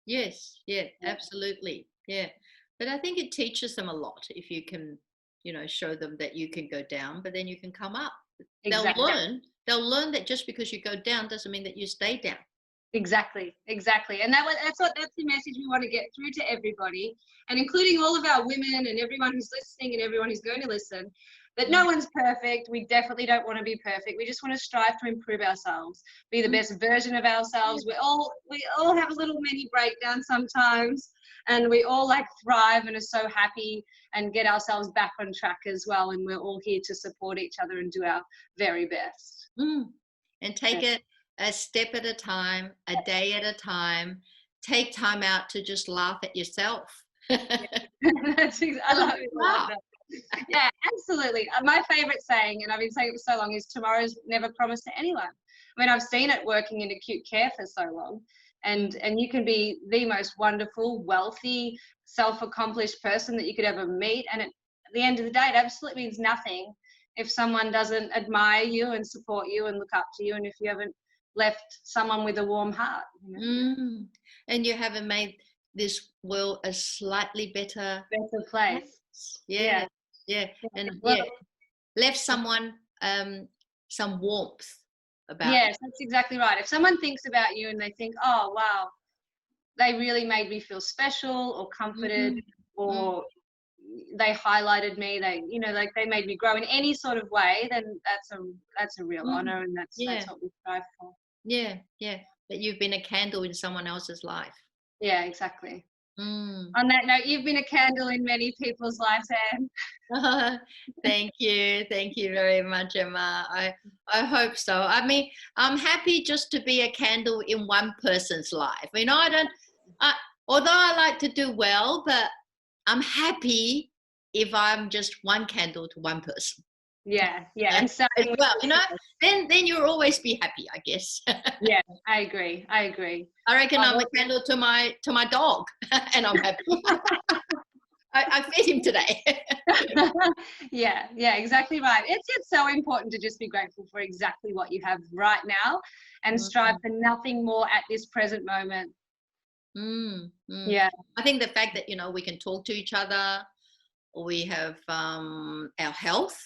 Yes, absolutely. Yeah. But I think it teaches them a lot if you can, you know, show them that you can go down, but then you can come up. Exactly. They'll learn that just because you go down doesn't mean that you stay down. Exactly. And that's the message we want to get through to everybody, and including all of our women and everyone who's listening and everyone who's going to listen, that no one's perfect. We definitely don't want to be perfect. We just want to strive to improve ourselves, be the best version of ourselves. We all have a little mini breakdown sometimes, and we all like thrive and are so happy and get ourselves back on track as well. And we're all here to support each other and do our very best. And take it a step at a time, a day at a time. Take time out to just laugh at yourself. I love it. Like that. Yeah, absolutely. My favorite saying, and I've been saying it for so long, is tomorrow's never promised to anyone. I mean, I've seen it working in acute care for so long, and you can be the most wonderful, wealthy, self-accomplished person that you could ever meet, and at the end of the day, it absolutely means nothing if someone doesn't admire you and support you and look up to you, and if you haven't left someone with a warm heart. You know? And you haven't made this world a slightly better place. Yeah. And left someone some warmth about. Yes, that's exactly right. If someone thinks about you and they think, oh wow, they really made me feel special or comforted, or they highlighted me, they, you know, like they made me grow in any sort of way, then that's a real honor, and that's what we strive for. Yeah. That you've been a candle in someone else's life. Yeah, exactly. On that note, you've been a candle in many people's lives, Anne. Thank you very much, Emma. I hope so. I mean, I'm happy just to be a candle in one person's life. You know, although I like to do well, but I'm happy if I'm just one candle to one person. Yeah, and so well, you know, then you'll always be happy, I guess. Yeah, I agree. I reckon I'm a candle to my dog, and I'm happy. I fed him today. Yeah, exactly right. It's so important to just be grateful for exactly what you have right now and strive for nothing more at this present moment. Yeah, I think the fact that, you know, we can talk to each other, we have our health,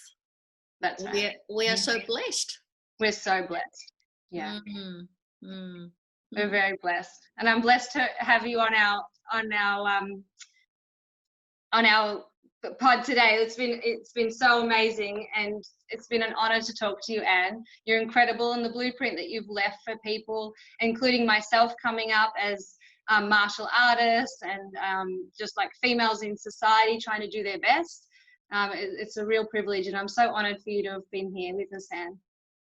that's right. we are so blessed. We're so blessed. Yeah. Mm, mm, We're mm. very blessed. And I'm blessed to have you on our pod today. It's been so amazing, and it's been an honor to talk to you, Anne. You're incredible, and the blueprint that you've left for people, including myself coming up as martial artists and just like females in society trying to do their best. It's a real privilege, and I'm so honored for you to have been here with us, Anne.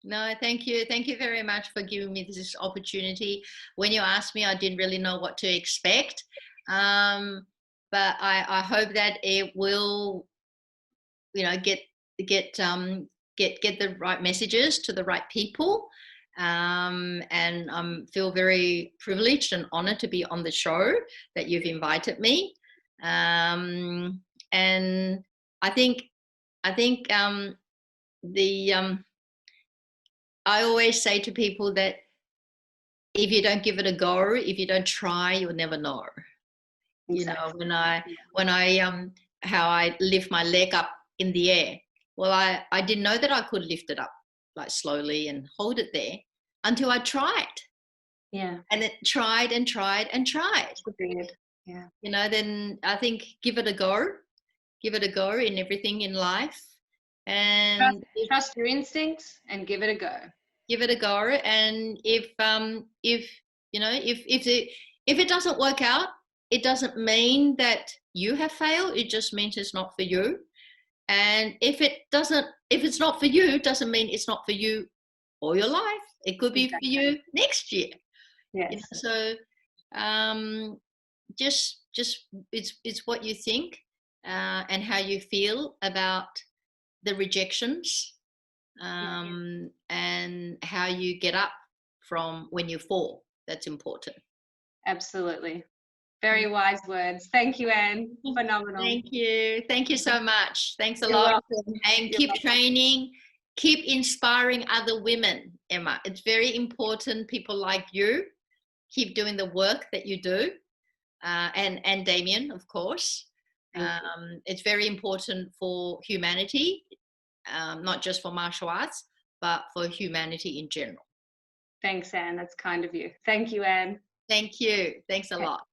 No, thank you. Thank you very much for giving me this opportunity. When you asked me, I didn't really know what to expect. But I hope that it will, you know, get the right messages to the right people. And feel very privileged and honored to be on the show that you've invited me. And I think I always say to people that if you don't give it a go, if you don't try, you'll never know. Exactly. You know, when I how I lift my leg up in the air. Well, I didn't know that I could lift it up like slowly and hold it there until I tried. Yeah. And it tried and tried and tried. Yeah. You know, then I think give it a go. Give it a go in everything in life. And trust your instincts and give it a go. Give it a go. And if you know, if it doesn't work out, it doesn't mean that you have failed. It just means it's not for you. And if it's not for you, it doesn't mean it's not for you all your life. It could be for you next year. Yes. You know, so just it's what you think and how you feel about the rejections, and how you get up from when you fall. That's important. Absolutely. Very wise words. Thank you, Anne. Phenomenal. Thank you. Thank you so much. Thanks a You're lot. welcome. And You're keep welcome. training. Keep inspiring other women, Emma. It's very important. People like you keep doing the work that you do, and Damien, of course. It's very important for humanity, not just for martial arts, but for humanity in general. Thanks, Anne. That's kind of you. Thank you, Anne. Thank you. Thanks a lot.